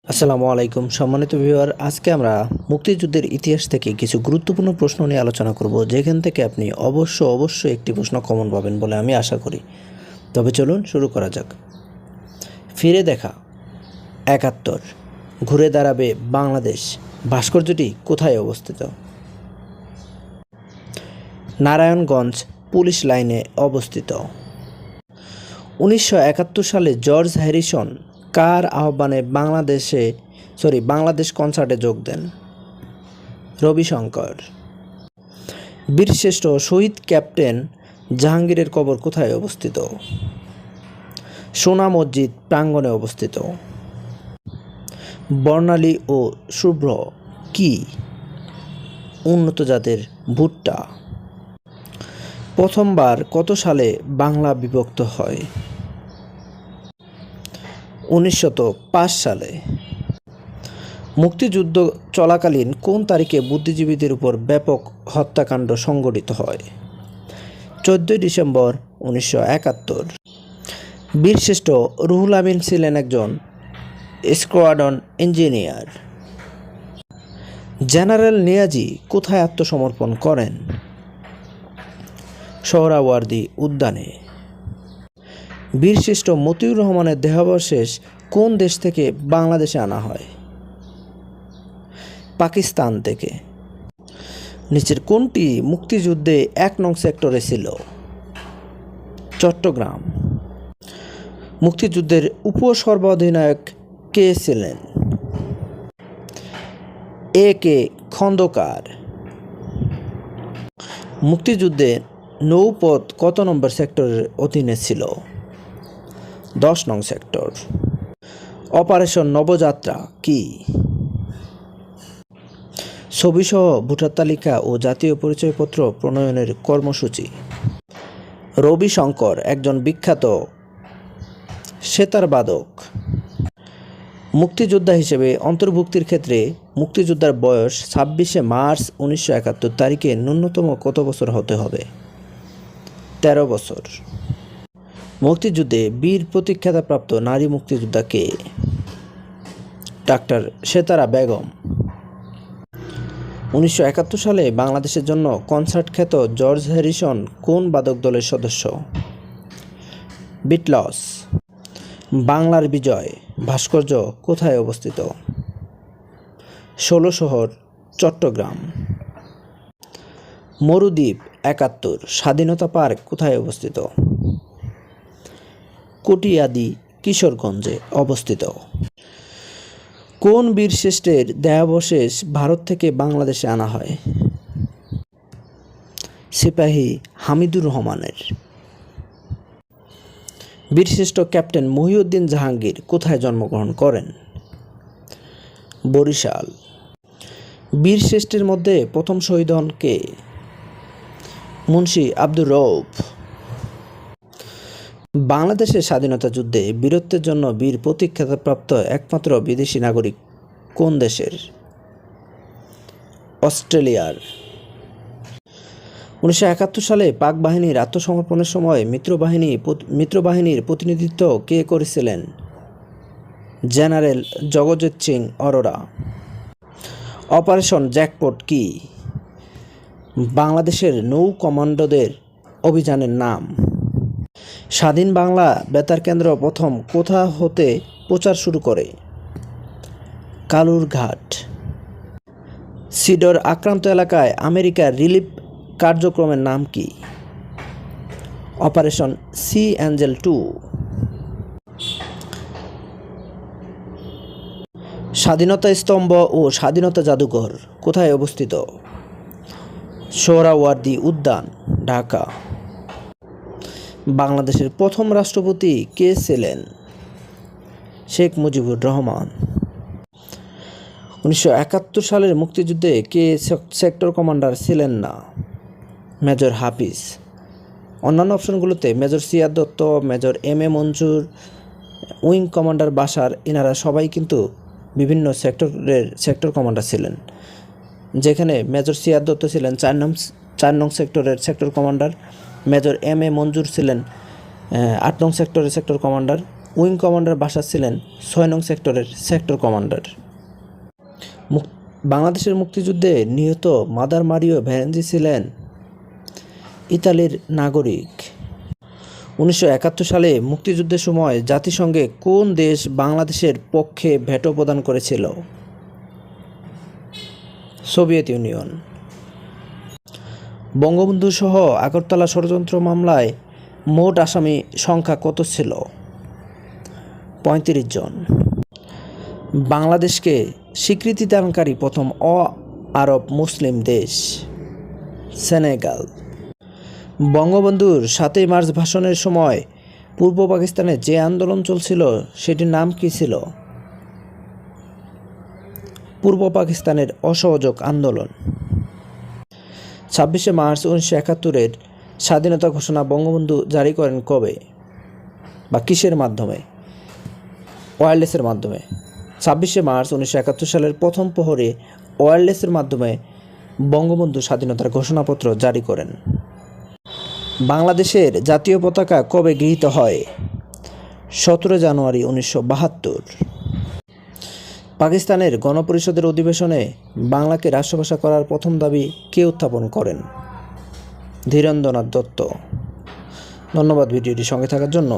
আসসালামু আলাইকুম সম্মানিত ভিউয়ার, আজকে আমরা মুক্তিযুদ্ধের ইতিহাস থেকে কিছু গুরুত্বপূর্ণ প্রশ্ন নিয়ে আলোচনা করব, যেখান থেকে আপনি অবশ্যই একটি প্রশ্ন কমন পাবেন বলে আমি আশা করি। তবে চলুন শুরু করা যাক। ফিরে দেখা ৭১, ঘুরে দাঁড়াবে বাংলাদেশ ভাস্কর্যটি কোথায় অবস্থিত? নারায়ণগঞ্জ পুলিশ লাইনে অবস্থিত। ১৯৭১ সালে জর্জ হ্যারিসন কার আহ্বানে বাংলাদেশ কনসার্টে যোগ দেন? রবিশঙ্কর। বীরশ্রেষ্ঠ শহীদ ক্যাপ্টেন জাহাঙ্গীরের কবর কোথায় অবস্থিত? সোনা মসজিদ প্রাঙ্গণে অবস্থিত। বর্ণালী ও শুভ্র কি? উন্নত জাতের ভুট্টা। প্রথমবার কত সালে বাংলা বিভক্ত হয়? ১৯০৫ সালে। মুক্তিযুদ্ধ চলাকালীন কোন তারিখে বুদ্ধিজীবীদের উপর ব্যাপক হত্যাকাণ্ড সংঘটিত হয়? ১৪ ডিসেম্বর ১৯৭১। বীরশ্রেষ্ঠ রুহুল আমিন ছিলেন একজন স্কোয়াড্রন ইঞ্জিনিয়ার। জেনারেল নিয়াজি কোথায় আত্মসমর্পণ করেন? সোহরাওয়ার্দী উদ্যানে। বীরশ্রেষ্ঠ মতিউর রহমানের দেহাবশেষ কোন দেশ থেকে বাংলাদেশে আনা হয়? পাকিস্তান থেকে। নিচের কোনটি মুক্তিযুদ্ধে ১ নং সেক্টরে ছিল? চট্টগ্রাম। মুক্তিযুদ্ধের উপসর্বাধিনায়ক কে ছিলেন? এ কে খন্দকার। মুক্তিযুদ্ধে নৌপথ কত নম্বর সেক্টরের অধীনে ছিল? ১০ নং সেক্টর। অপারেশন নবযাত্রা কি? ছবিসহ ভোটার তালিকা ও জাতীয় পরিচয়পত্র প্রণয়নের কর্মসূচি। রবিশঙ্কর একজন বিখ্যাত সেতারবাদক। মুক্তিযোদ্ধা হিসেবে অন্তর্ভুক্তির ক্ষেত্রে মুক্তিযোদ্ধার বয়স ২৬শে মার্চ ১৯৭১ তারিখে ন্যূনতম কত বছর হতে হবে? ১৩ বছর। মুক্তিযুদ্ধে বীর প্রতীক খেতাবপ্রাপ্ত নারী মুক্তিযোদ্ধা কে? ডাক্তার সেতারা বেগম। ১৯৭১ সালে বাংলাদেশের জন্য কনসার্ট খ্যাত জর্জ হ্যারিসন কোন বাদক দলের সদস্য? বিটলস। বাংলার বিজয় ভাস্কর্য কোথায় অবস্থিত? ১৬শহর চট্টগ্রাম। মরুদ্বীপ ৭১ স্বাধীনতা পার্ক কোথায় অবস্থিত? কটিয়াদি কিশোরগঞ্জে অবস্থিত। কোন বীরশ্রেষ্ঠের দেহাবশেষ ভারত থেকে বাংলাদেশে আনা হয়? সিপাহী হামিদুর রহমানের। বীরশ্রেষ্ঠ ক্যাপ্টেন মহিউদ্দিন জাহাঙ্গীর কোথায় জন্মগ্রহণ করেন? বরিশাল। বীরশ্রেষ্ঠের মধ্যে প্রথম শহীদ হন কে? মুন্সি আব্দুর রউফ। বাংলাদেশের স্বাধীনতা যুদ্ধে বীরত্বের জন্য বীর প্রতীক খেতাবপ্রাপ্ত একমাত্র বিদেশি নাগরিক কোন দেশের? অস্ট্রেলিয়ার। ১৯৭১ সালে পাক বাহিনীর আত্মসমর্পণের সময় মিত্রবাহিনীর প্রতিনিধিত্ব কে করেছিলেন? General Jagjit Singh Aurora. Operation jackpot কি? বাংলাদেশের নৌ কমান্ডোদের অভিযানের নাম। স্বাধীন বাংলা বেতার কেন্দ্র প্রথম কোথা হতে প্রচার শুরু করে? কালুরঘাট। সিডর আক্রান্ত এলাকায় আমেরিকার রিলিফ কার্যক্রমের নাম কি? Operation sea angel ২। স্বাধীনতা স্তম্ভ ও স্বাধীনতা জাদুঘর কোথায় অবস্থিত? সোহরাওয়ার্দী উদ্যান, ঢাকা। বাংলাদেশের প্রথম রাষ্ট্রপতি কে ছিলেন? শেখ মুজিবুর রহমান। ১৯৭১ সালের মুক্তিযুদ্ধে কে সেক্টর কমান্ডার ছিলেন না? মেজর হাফিজ। অন্যান্য অপশনগুলোতে major Siyad Dutta, major M মঞ্জুর, উইং কমান্ডার বাসার, এনারা সবাই কিন্তু বিভিন্ন সেক্টর কমান্ডার ছিলেন, যেখানে মেজর সিয়াদ দত্ত ছিলেন ৪ নং সেক্টরের সেক্টর কমান্ডার, মেজর এম মঞ্জুর ছিলেন ৮ নং সেক্টরের sector commander wing commander Bashar ছিলেন 6 নং সেক্টরের সেক্টর কমান্ডার। বাংলাদেশের মুক্তিযুদ্ধে নিহত মাদার মারিও ভ্যারেঞ্জি ছিলেন ইতালির নাগরিক। 1971 সালে মুক্তিযুদ্ধের সময় জাতিসংঘে কোন দেশ বাংলাদেশের পক্ষে ভেটো প্রদান করেছিল? Soviet union. বঙ্গবন্ধু সহ আগরতলা ষড়যন্ত্র মামলায় মোট আসামি সংখ্যা কত ছিল? 35 জন। বাংলাদেশকে স্বীকৃতি দানকারী প্রথম আরব মুসলিম দেশ? সেনেগাল। বঙ্গবন্ধুর 7 মার্চ ভাষণের সময় পূর্ব পাকিস্তানে যে আন্দোলন চলছিল সেটির নাম কী ছিল? পূর্ব পাকিস্তানের অসহযোগ আন্দোলন। 26 মার্চ 1971-এর স্বাধীনতা ঘোষণা বঙ্গবন্ধু জারি করেন কবে বা কিসের মাধ্যমে? ওয়্যারলেসের মাধ্যমে। 26 মার্চ 1971 সালের প্রথম প্রহরে ওয়্যারলেসের মাধ্যমে বঙ্গবন্ধু স্বাধীনতার ঘোষণাপত্র জারি করেন। বাংলাদেশের জাতীয় পতাকা কবে গৃহীত হয়? 17 জানুয়ারি 1972। পাকিস্তানের গণপরিষদের অধিবেশনে বাংলাকে রাষ্ট্রভাষা করার প্রথম দাবি কে উত্থাপন করেন? ধীরেন্দ্রনাথ দত্ত। ধন্যবাদ ভিডিওটি সঙ্গে থাকার জন্য।